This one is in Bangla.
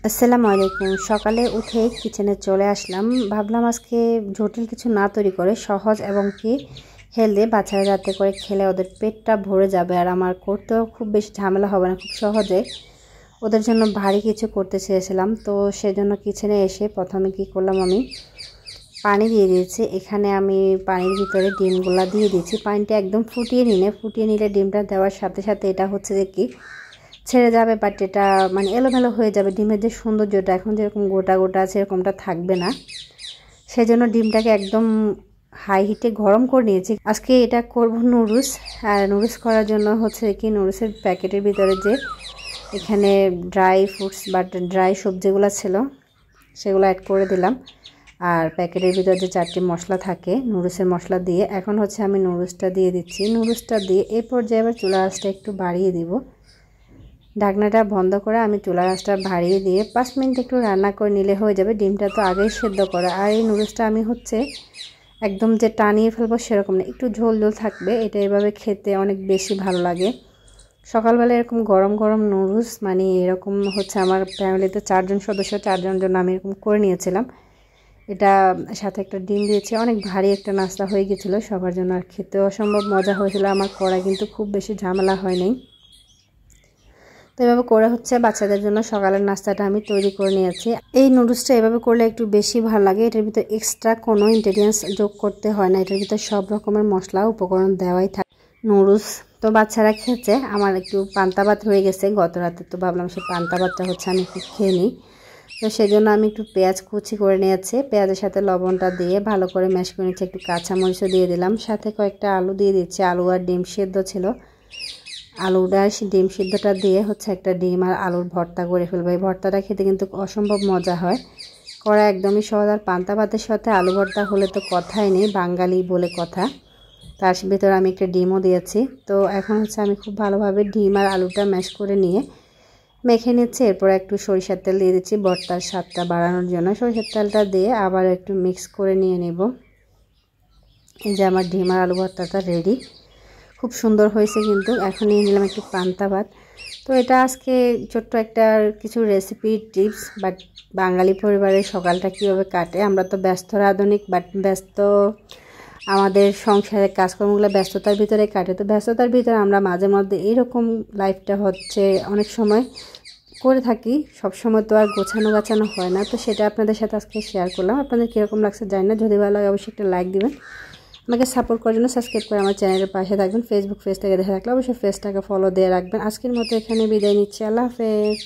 আসসালামু আলাইকুম। সকালে উঠে কিচেনে চলে আসলাম। ভাবলাম আজকে জটিল কিছু না তৈরি করে সহজ এবং কি হেলদি বাচ্চারা যাতে করে খেলে ওদের পেটটা ভরে যাবে আর আমার করতেও খুব বেশি ঝামেলা হবে না, খুব সহজে ওদের জন্য ভারী কিছু করতে চেয়েছিলাম। তো সেজন্য কিচেনে এসে প্রথমে কি করলাম, আমি পানি দিয়ে দিয়েছি। এখানে আমি পানির ভিতরে ডিমগুলা দিয়ে দিয়েছি। পানিটা একদম ফুটিয়ে নিলে ডিমটা দেওয়ার সাথে সাথে এটা হচ্ছে যে কি ছেড়ে যাবে, বাট এটা মানে এলোমেলো হয়ে যাবে। ডিমের যে সৌন্দর্যটা এখন যেরকম গোটা গোটা আছে এরকমটা থাকবে না। সেজন্য ডিমটাকে একদম হাই হিটে গরম করে নিয়েছি। আজকে এটা করব নুডলস। আর নুডলস করার জন্য হচ্ছে কি নুডলসের প্যাকেটের ভিতরে যে এখানে ড্রাই ফ্রুটস বা ড্রাই সবজিগুলো ছিল সেগুলো অ্যাড করে দিলাম। আর প্যাকেটের ভিতরে যে 4টি মশলা থাকে নুডলসের মশলা দিয়ে এখন হচ্ছে আমি নুডলসটা দিয়ে দিচ্ছি। নুডলসটা দিয়ে এই পর্যায়ে আবার চুলা আঁচটা একটু বাড়িয়ে দিব। ঢাকনাটা বন্ধ করে আমি চুলার আঁচটা বাড়িয়ে দিয়ে 5 মিনিট একটু রান্না করে নিলে হয়ে যাবে। ডিমটা তো আগেই সেদ্ধ করা। আর এই নুডলসটা আমি হচ্ছে একদম যে টানিয়ে ফেলবো সেরকম না, একটু ঝোল ঝোল থাকবে। এটা এভাবে খেতে অনেক বেশি ভালো লাগে। সকালবেলা এরকম গরম গরম নুডলস মানে এরকম হচ্ছে আমার ফ্যামিলিতে 4 জন সদস্য, 4 জনের জন্য আমি এরকম করে নিয়েছিলাম। এটা সাথে একটা ডিম দিয়েছি। অনেক ভারী একটা নাস্তা হয়ে গেছিলো সবার জন্য, আর খেতে অসম্ভব মজা হয়েছিল। আমার করা কিন্তু খুব বেশি ঝামেলা হয় নাই। তো এভাবে করে হচ্ছে বাচ্চাদের জন্য সকালের নাস্তাটা আমি তৈরি করে নিয়েছি। এই নুডলসটা এভাবে করলে একটু বেশি ভালো লাগে। এটার ভিতরে এক্সট্রা কোনো ইনগ্রেডিয়েন্টস যোগ করতে হয় না। এটার ভিতরে সব রকমের মশলা উপকরণ দেওয়াই থাকে। নুডলস তো বাচ্চারা খেয়েছে। আমার একটু পান্তা ভাত হয়ে গেছে গত রাতে, তো ভাবলাম সেই পান্তা ভাতটা হচ্ছে আমি একটু খেয়ে নিই। তো সেজন্য আমি একটু পেঁয়াজ কুচি করে নিয়েছি। পেঁয়াজের সাথে লবণটা দিয়ে ভালো করে ম্যাশ করে নিচ্ছি। একটু কাঁচামরিচও দিয়ে দিলাম, সাথে কয়েকটা আলু দিয়ে দিচ্ছি। আলু আর ডিম সেদ্ধ ছিল, আলুটা ডিম সিদ্ধটা দিয়ে হচ্ছে একটা ডিম আর আলুর ভর্তা করে ফেলবো। এই ভর্তাটা খেতে কিন্তু অসম্ভব মজা হয়, করা একদমই সহজ। আর পান্তা ভাতের সাথে আলু ভর্তা হলে তো কথাই নেই, বাঙালি বলে কথা। তার ভিতরে আমি একটা ডিমও দিয়েছি। তো এখন হচ্ছে আমি খুব ভালোভাবে ডিম আর আলুটা ম্যাশ করে নিয়ে মেখে নিচ্ছি। এরপর একটু সরিষার তেল দিয়ে দিচ্ছি ভর্তার স্বাদটা বাড়ানোর জন্য। সরিষার তেলটা দিয়ে আবার একটু মিক্স করে নিয়ে নেব। এই যে আমার ডিম আর আলু ভর্তাটা রেডি, খুব সুন্দর হয়েছে। কিন্তু এখন নিয়ে নিলাম একটু পান্তা ভাত। তো এটা আজকে ছোট্ট একটা কিছু রেসিপি টিপস, বাট বাঙালি পরিবারের সকালটা কীভাবে কাটে। আমরা তো ব্যস্তরা আধুনিক, বাট ব্যস্ত আমাদের সংসারের কাজকর্মগুলো ব্যস্ততার ভিতরে কাটে। তো ব্যস্ততার ভিতরে আমরা মাঝে মধ্যে এইরকম লাইফটা হচ্ছে অনেক সময় করে থাকি। সব সময় তো আর গোছানো হয় না। তো সেটা আপনাদের সাথে আজকে শেয়ার করলাম। আপনাদের কীরকম লাগছে জানি না। যদি ভালো লাগে অবশ্যই একটা লাইক দিবেন। আমাকে সাপোর্ট করার জন্য সাবস্ক্রাইব করে আমার চ্যানেলের পাশে থাকবেন। ফেসবুক পেজ থেকে দেখে রাখলে অবশ্যই পেজটাকে ফলো দিয়ে রাখবেন। আজকের মতো এখানে বিদায় নিচ্ছি। আল্লাহ হাফেজ।